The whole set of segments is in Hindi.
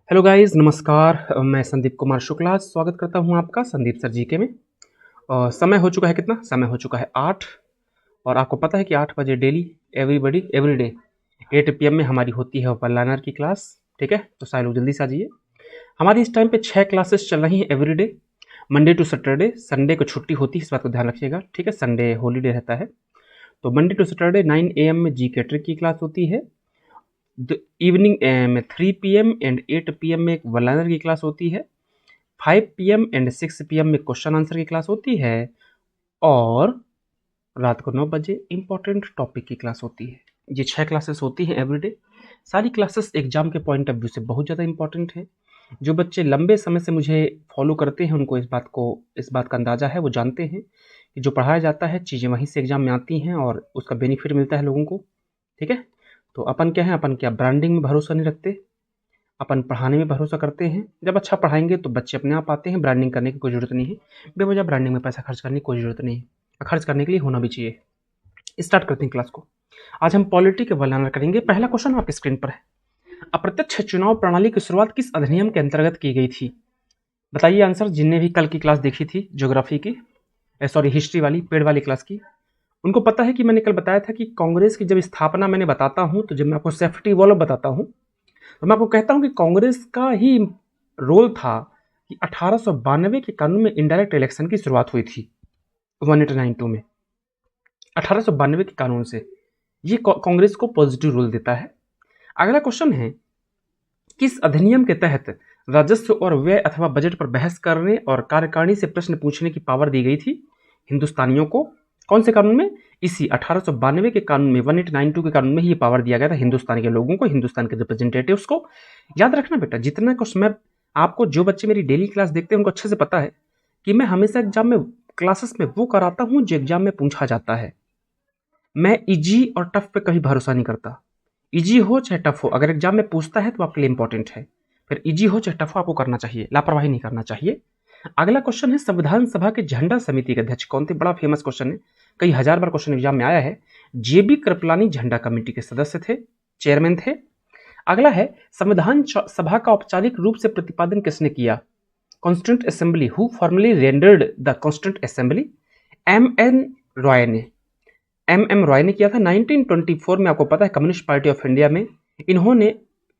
हेलो गाइस, नमस्कार। मैं संदीप कुमार शुक्ला स्वागत करता हूं आपका संदीप सर जीके में। समय हो चुका है, कितना समय हो चुका है 8। और आपको पता है कि 8 बजे डेली एवरीबडी एवरीडे 8 PM में हमारी होती है ओपन लर्नर की क्लास। ठीक है, तो सारे लोग जल्दी से आ जाइए। हमारी इस टाइम पे 6 क्लासेस चल रही हैं everyday, Monday to Saturday. Sunday को छुट्टी होती है, इस बात को ध्यान रखिएगा। ठीक है, संडे हॉलीडे रहता है। तो मंडे टू सैटरडे 9 AM में जीके ट्रिक की क्लास होती है। इवनिंग में 3 PM एंड 8 PM में एक वलानर की क्लास होती है। 5 PM एंड 6 PM में क्वेश्चन आंसर की क्लास होती है। और रात को 9 बजे इंपॉर्टेंट टॉपिक की क्लास होती है। ये 6 क्लासेस होती हैं एवरीडे। सारी क्लासेस एग्जाम के पॉइंट ऑफ व्यू से बहुत ज़्यादा इंपॉर्टेंट है। जो बच्चे लंबे समय से मुझे फॉलो करते हैं उनको इस बात का अंदाज़ा है, वो जानते हैं कि जो पढ़ाया जाता है चीज़ें वहीं से एग्जाम में आती हैं और उसका बेनिफिट मिलता है लोगों को। ठीक है, तो अपन क्या है, अपन क्या ब्रांडिंग में भरोसा नहीं रखते, अपन पढ़ाने में भरोसा करते हैं। जब अच्छा पढ़ाएंगे तो बच्चे अपने आप आते हैं, ब्रांडिंग करने की कोई ज़रूरत नहीं है। बेवजह ब्रांडिंग में पैसा खर्च करने की कोई ज़रूरत नहीं है, खर्च करने के लिए होना भी चाहिए। स्टार्ट करते हैं क्लास को। आज हम पॉलिटी के वर्णन करेंगे। पहला क्वेश्चन आपकी स्क्रीन पर है। अप्रत्यक्ष चुनाव प्रणाली की शुरुआत किस अधिनियम के अंतर्गत की गई थी? बताइए आंसर। जिनने भी कल की क्लास देखी थी ज्योग्राफी की, सॉरी हिस्ट्री वाली पेड़ वाली क्लास की, उनको पता है कि मैंने कल बताया था कि कांग्रेस की जब स्थापना मैंने बताता हूं, तो जब मैं आपको सेफ्टी वॉल्व बताता हूं तो मैं आपको कहता हूं कि कांग्रेस का ही रोल था कि 1892 के कानून में इनडायरेक्ट इलेक्शन की शुरुआत हुई थी। 1892 में 1892 के कानून से ये कांग्रेस को पॉजिटिव रोल देता है। अगला क्वेश्चन है, किस अधिनियम के तहत राजस्व और व्यय अथवा बजट पर बहस करने और कार्यकारिणी से प्रश्न पूछने की पावर दी गई थी हिंदुस्तानियों को? कौन से कानून में? इसी 1892 के कानून में, 1892 के कानून में ही ये पावर दिया गया था हिंदुस्तान के लोगों को, हिंदुस्तान के रिप्रेजेंटेटिव्स को। याद रखना बेटा, जितना कुछ मैं आपको, जो बच्चे मेरी डेली क्लास देखते हैं उनको अच्छे से पता है कि मैं हमेशा एग्जाम में क्लासेस में वो कराता हूं जो एग्जाम में पूछा जाता है। मैं इजी और टफ पे कभी भरोसा नहीं करता। इजी हो चाहे टफ हो, अगर एग्जाम में पूछता है तो आपके लिए इंपॉर्टेंट है। फिर इजी हो चाहे टफ हो, आपको करना चाहिए, लापरवाही नहीं करना चाहिए। अगला क्वेश्चन है, संविधान सभा के झंडा समिति के अध्यक्ष कौन थे? बड़ा फेमस क्वेश्चन है, कई हजार बार क्वेश्चन एग्जाम में आया है। जेबी कृपलानी झंडा कमेटी के सदस्य थे, चेयरमैन थे। अगला है, संविधान सभा का औपचारिक रूप से प्रतिपादन किसने किया? Constituent assembly. Who formally rendered the constituent assembly? M Roy ने। रॉय ने किया था 1924 में। आपको पता है कम्युनिस्ट पार्टी ऑफ इंडिया में इन्होंने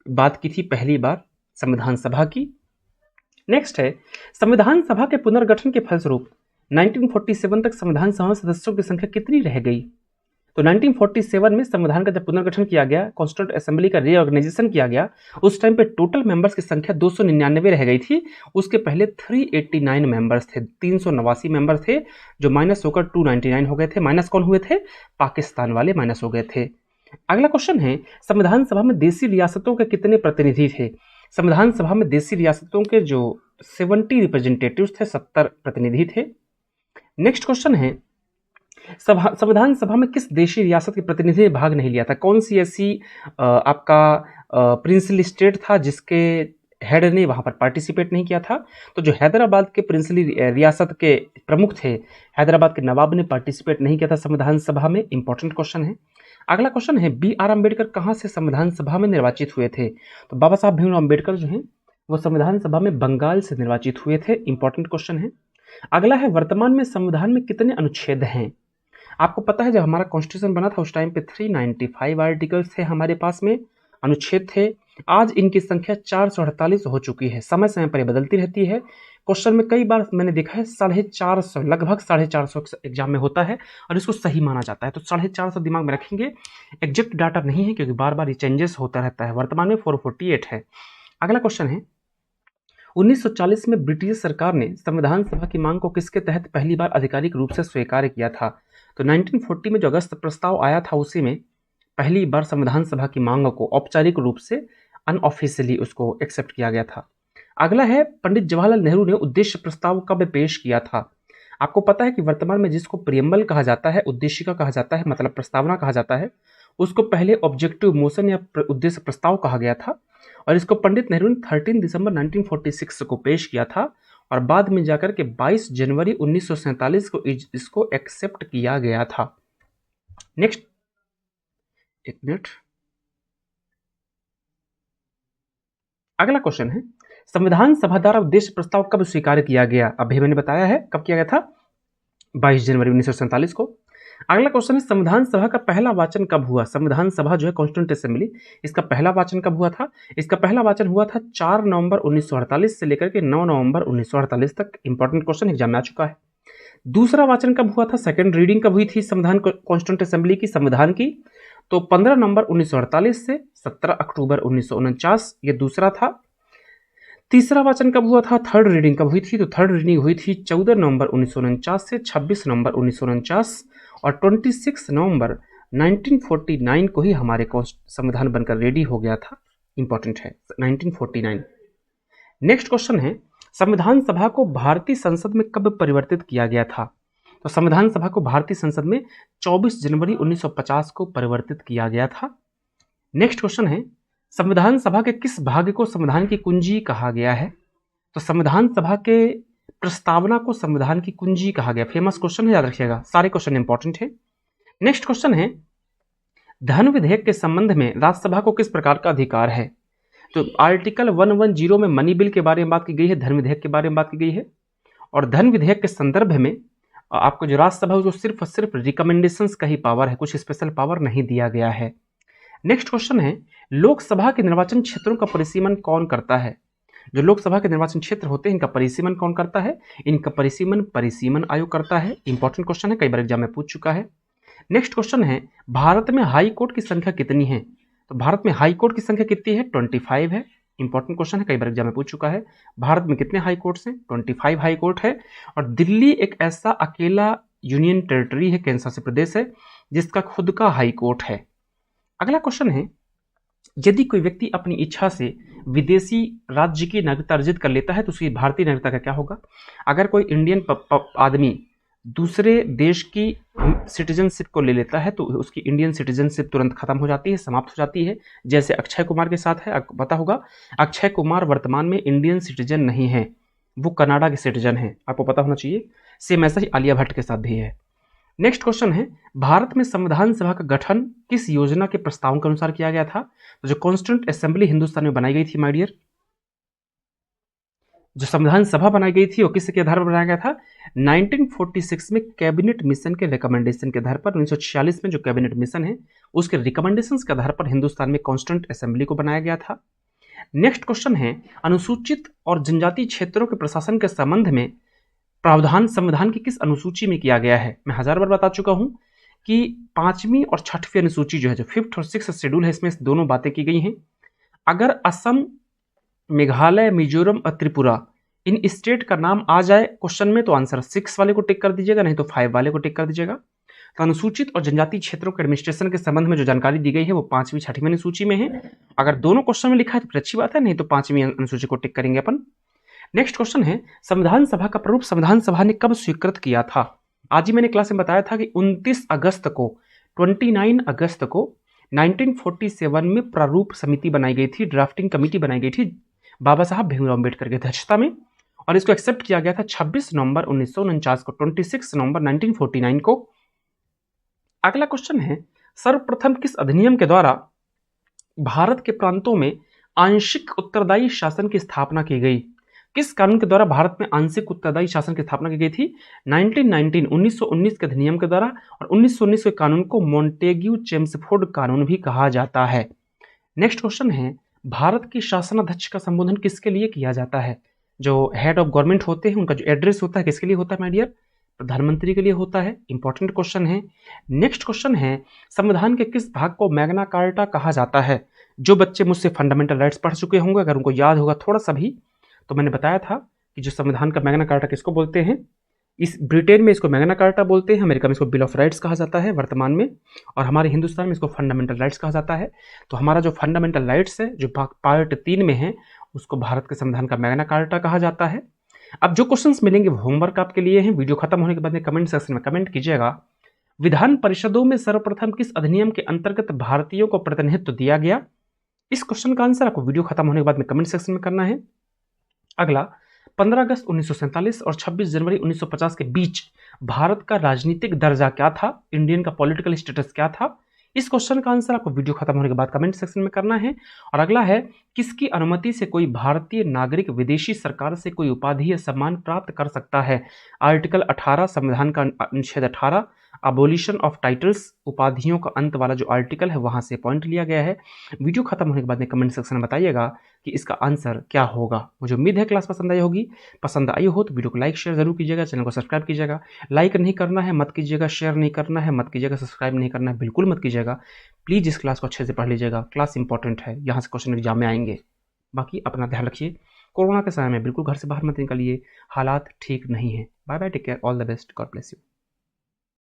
बात की थी पहली बार संविधान सभा की। नेक्स्ट है, संविधान सभा के पुनर्गठन के फलस्वरूप 1947 तक संविधान सभा सदस्यों की संख्या कितनी रह गई? तो 1947 में संविधान का जब पुनर्गठन किया गया, कॉन्स्टिट्यूंट असेंबली का रीऑर्गेनाइजेशन किया गया, उस टाइम पे टोटल मेंबर्स की संख्या 299 रह गई थी। उसके पहले 389 मेंबर्स थे, 389 मेंबर थे, जो माइनस होकर 299 हो गए थे। माइनस कौन हुए थे? पाकिस्तान वाले माइनस हो गए थे। अगला क्वेश्चन है, संविधान सभा में देशी रियासतों के कितने प्रतिनिधि थे? संविधान सभा में देशी रियासतों के जो 70 रिप्रेजेंटेटिव्स थे, 70 प्रतिनिधि थे। नेक्स्ट क्वेश्चन है, संविधान सभा में किस देशी रियासत के प्रतिनिधि ने भाग नहीं लिया था? कौन सी ऐसी आपका प्रिंसली स्टेट था जिसके हेड ने वहां पर पार्टिसिपेट नहीं किया था? तो जो हैदराबाद के प्रिंसली रियासत के प्रमुख थे, हैदराबाद के नवाब ने पार्टिसिपेट नहीं किया था संविधान सभा में। इंपॉर्टेंट क्वेश्चन है। अगला क्वेश्चन है, B.R. अम्बेडकर कहां से संविधान सभा में निर्वाचित हुए थे? तो बाबा साहब भीमराव अम्बेडकर जो हैं वो संविधान सभा में बंगाल से निर्वाचित हुए थे। इंपॉर्टेंट क्वेश्चन है। अगला है, वर्तमान में संविधान में कितने अनुच्छेद हैं? आपको पता है जब हमारा कॉन्स्टिट्यूशन बना था उस टाइम पे 395 आर्टिकल्स थे हमारे पास में, अनुच्छेद थे। आज इनकी संख्या 448 हो चुकी है। समय समय पर ये बदलती रहती है। क्वेश्चन में कई बार मैंने देखा है 450, लगभग 450 एग्जाम में होता है और इसको सही माना जाता है। तो 450 दिमाग में रखेंगे। एग्जैक्ट डाटा नहीं है क्योंकि बार बार ये चेंजेस होता रहता है। वर्तमान में 448 है। अगला क्वेश्चन है, 1940 में ब्रिटिश सरकार ने संविधान सभा की मांग को किसके तहत पहली बार आधिकारिक रूप से स्वीकार किया था? तो 1940 में जो अगस्त प्रस्ताव आया था उसी में पहली बार संविधान सभा की मांग को औपचारिक रूप से अनऑफिशियली उसको एक्सेप्ट किया गया था। अगला है, पंडित जवाहरलाल नेहरू ने उद्देश्य प्रस्ताव कब पेश किया था? आपको पता है कि वर्तमान में जिसको प्रियम्बल कहा जाता है, उद्देशिका कहा जाता है, मतलब प्रस्तावना कहा जाता है, उसको पहले ऑब्जेक्टिव मोशन या उद्देश्य प्रस्ताव कहा गया था। और इसको पंडित नेहरू ने 13 दिसंबर 1946 को पेश किया था और बाद में जाकर के 22 जनवरी 1947 को इसको एक्सेप्ट किया गया था। नेक्स्ट, एक मिनट। अगला क्वेश्चन है, संविधान सभा द्वारा उद्देश्य प्रस्ताव कब स्वीकार किया गया? अभी मैंने बताया है कब किया गया था, 22 जनवरी 1947 को। अगला क्वेश्चन है, संविधान सभा का पहला वाचन कब हुआ? संविधान सभा जो है कॉन्स्टिट्यूंट असेंबली, इसका पहला वाचन कब हुआ था? इसका पहला वाचन हुआ था 4 नवंबर 1948 से लेकर के 9 नवंबर 1948 तक। इंपॉर्टेंट क्वेश्चन एग्जाम में आ चुका है। दूसरा वाचन कब हुआ था? सेकंड रीडिंग कब हुई थी संविधान कॉन्स्टिट्यूंट असेंबली की संविधान की? तो 15 नवंबर 1948 से 17 अक्टूबर 1949, ये दूसरा था। तीसरा वाचन कब हुआ था? थर्ड रीडिंग कब हुई थी? तो थर्ड रीडिंग हुई थी 14 नवंबर 1949 से 26 नवंबर 1949, और 26 नवंबर 1949 को ही हमारे संविधान बनकर रेडी हो गया था। इंपॉर्टेंट है 1949। नेक्स्ट क्वेश्चन है, संविधान सभा को भारतीय संसद में कब परिवर्तित किया गया था? तो संविधान सभा को भारतीय संसद में 24 जनवरी 1950 को परिवर्तित किया गया था। नेक्स्ट क्वेश्चन है, संविधान सभा के किस भाग को संविधान की कुंजी कहा गया है? तो संविधान सभा के प्रस्तावना को संविधान की कुंजी कहा गया। फेमस क्वेश्चन है, याद रखिएगा, सारे क्वेश्चन इंपॉर्टेंट है। नेक्स्ट क्वेश्चन है, धन विधेयक के संबंध में राज्यसभा को किस प्रकार का अधिकार है? तो आर्टिकल 110 में मनी बिल के बारे में बात की गई है, धन विधेयक के बारे में बात की गई है। और धन विधेयक के संदर्भ में आपको जो राज्यसभा है जो सिर्फ और सिर्फ रिकमेंडेशंस का ही पावर है, कुछ स्पेशल पावर नहीं दिया गया है। नेक्स्ट क्वेश्चन है, लोकसभा के निर्वाचन क्षेत्रों का परिसीमन कौन करता है? जो लोकसभा के निर्वाचन क्षेत्र होते हैं इनका परिसीमन कौन करता है? इनका परिसीमन आयोग करता है। इंपॉर्टेंट क्वेश्चन है, कई बार एग्जाम में पूछ चुका है। नेक्स्ट क्वेश्चन है, भारत में हाई कोर्ट की संख्या कितनी है? तो भारत में हाई कोर्ट की संख्या कितनी है? 25 है। इंपॉर्टेंट क्वेश्चन है, कई बार एग्जाम में पूछ चुका है। भारत में कितने हाई कोर्ट्स हैं? 25 हाई कोर्ट है। और दिल्ली एक ऐसा अकेला यूनियन टेरिटरी है, केंद्र शासित प्रदेश है, जिसका खुद का हाई कोर्ट है। अगला क्वेश्चन है, यदि कोई व्यक्ति अपनी इच्छा से विदेशी राज्य की नागरिकता अर्जित कर लेता है तो उसकी भारतीय नागरिकता का क्या होगा? अगर कोई इंडियन आदमी दूसरे देश की सिटीजनशिप को ले लेता है तो उसकी इंडियन सिटीजनशिप तुरंत खत्म हो जाती है, समाप्त हो जाती है। जैसे अक्षय कुमार के साथ है, आपको पता होगा अक्षय कुमार वर्तमान में इंडियन सिटीजन नहीं है, वो कनाडा के सिटीजन हैं, आपको पता होना चाहिए। सेम ऐसा ही आलिया भट्ट के साथ भी है। नेक्स्ट क्वेश्चन है, भारत में संविधान सभा का गठन किस योजना के प्रस्ताव के अनुसार किया गया था? तो जो कॉन्स्टिट्यूंट असेंबली हिंदुस्तान में बनाई गई थी माय डियर, जो संविधान सभा बनाई गई थी वो किसके आधार पर बनाया गया था? 1946 में कैबिनेट मिशन के रिकमेंडेशन के आधार पर। 1946 में जो कैबिनेट मिशन है उसके रिकमेंडेशंस के आधार पर हिंदुस्तान में कॉन्स्टिट्यूंट असेंबली को बनाया गया था। नेक्स्ट क्वेश्चन है, अनुसूचित और जनजातीय क्षेत्रों के प्रशासन के संबंध में प्रावधान संविधान की किस अनुसूची में किया गया है? मैं 1000 बार बता चुका हूं कि 5वीं और 6वीं अनुसूची जो है, जो 5th और 6th शेड्यूल है, इसमें दोनों बातें की गई हैं। अगर असम, मेघालय, मिजोरम और त्रिपुरा इन स्टेट का नाम आ जाए क्वेश्चन में तो आंसर 6 वाले को टिक कर दीजिएगा, नहीं तो 5 वाले को टिक कर दीजिएगा। तो अनुसूचित और जनजातीय क्षेत्रों के एडमिनिस्ट्रेशन के संबंध में जो जानकारी दी गई है वो 5वीं 6वीं अनुसूची में है। अगर दोनों क्वेश्चन में लिखा है तो फिर अच्छी बात है, नहीं तो 5वीं अनुसूची को टिक करेंगे अपन। नेक्स्ट क्वेश्चन है, संविधान सभा का प्रारूप संविधान सभा ने कब स्वीकृत किया था? आज ही मैंने क्लास में बताया था कि 29 अगस्त को 1947 में प्रारूप समिति बनाई गई थी, ड्राफ्टिंग कमेटी बनाई गई थी बाबा साहब भीमराव अम्बेडकर की अध्यक्षता में, और इसको एक्सेप्ट किया गया था 26 नवंबर 1949 को, 26 नवंबर 1949 को। अगला क्वेश्चन है, सर्वप्रथम किस अधिनियम के द्वारा भारत के प्रांतों में आंशिक उत्तरदायी शासन की स्थापना की गई? किस कानून के द्वारा भारत में आंशिक उत्तरदायी शासन की स्थापना की गई थी? 1919 के अधिनियम के द्वारा, और 1919 के कानून को मोंटेग्यू चेम्सफोर्ड कानून भी कहा जाता है। नेक्स्ट क्वेश्चन है, भारत के शासनाध्यक्ष का संबोधन किसके लिए किया जाता है? जो हेड ऑफ गवर्नमेंट होते हैं उनका जो एड्रेस होता है किसके लिए होता है माय डियर? प्रधानमंत्री के लिए होता है। इंपॉर्टेंट क्वेश्चन है। नेक्स्ट क्वेश्चन है, संविधान के किस भाग को मैग्ना कार्टा कहा जाता है? जो बच्चे मुझसे फंडामेंटल राइट्स पढ़ चुके होंगे, अगर उनको याद होगा थोड़ा सा भी, तो मैंने बताया था कि जो संविधान का मैग्ना कार्टा किसको बोलते हैं। इस ब्रिटेन में इसको मैग्ना कार्टा बोलते हैं, अमेरिका में इसको बिल ऑफ राइट्स कहा जाता है वर्तमान में, और हमारे हिंदुस्तान में इसको फंडामेंटल राइट्स कहा जाता है। तो हमारा जो फंडामेंटल राइट्स है जो पार्ट 3 में है उसको भारत के संविधान का मैग्ना कार्टा कहा जाता है। अब जो क्वेश्चंस मिलेंगे वो होमवर्क आपके लिए हैं। वीडियो खत्म होने के बाद में कमेंट सेक्शन में कमेंट कीजिएगा। विधान परिषदों में सर्वप्रथम किस अधिनियम के अंतर्गत भारतीयों को प्रतिनिधित्व दिया गया? इस क्वेश्चन का आंसर आपको वीडियो खत्म होने के बाद में कमेंट सेक्शन में करना है। अगला, 15 अगस्त 1947 और 26 जनवरी 1950 के बीच भारत का राजनीतिक दर्जा क्या था? इंडियन का पॉलिटिकल स्टेटस क्या था? इस क्वेश्चन का आंसर आपको वीडियो खत्म होने के बाद कमेंट सेक्शन में करना है। और अगला है, किसकी अनुमति से कोई भारतीय नागरिक विदेशी सरकार से कोई उपाधि या सम्मान प्राप्त कर सकता है? आर्टिकल 18 संविधान का अनुच्छेद 18, अबोलिशन ऑफ टाइटल्स, उपाधियों का अंत वाला जो आर्टिकल है वहां से पॉइंट लिया गया है। वीडियो खत्म होने के बाद में कमेंट सेक्शन में बताइएगा कि इसका आंसर क्या होगा। मुझे उम्मीद है क्लास पसंद आई होगी। पसंद आई हो तो वीडियो को लाइक शेयर जरूर कीजिएगा, चैनल को सब्सक्राइब कीजिएगा। लाइक नहीं करना है मत कीजिएगा, शेयर नहीं करना है मत कीजिएगा, सब्सक्राइब नहीं करना है बिल्कुल मत कीजिएगा। प्लीज़ इस क्लास को अच्छे से पढ़ लीजिएगा, क्लास इंपॉर्टेंट है, यहाँ से क्वेश्चन एग्जाम में आएंगे। बाकी अपना ध्यान रखिए, कोरोना के समय में बिल्कुल घर से बाहर मत निकलिए, हालात ठीक नहीं है। Bye bye, take care, all the best, God bless you.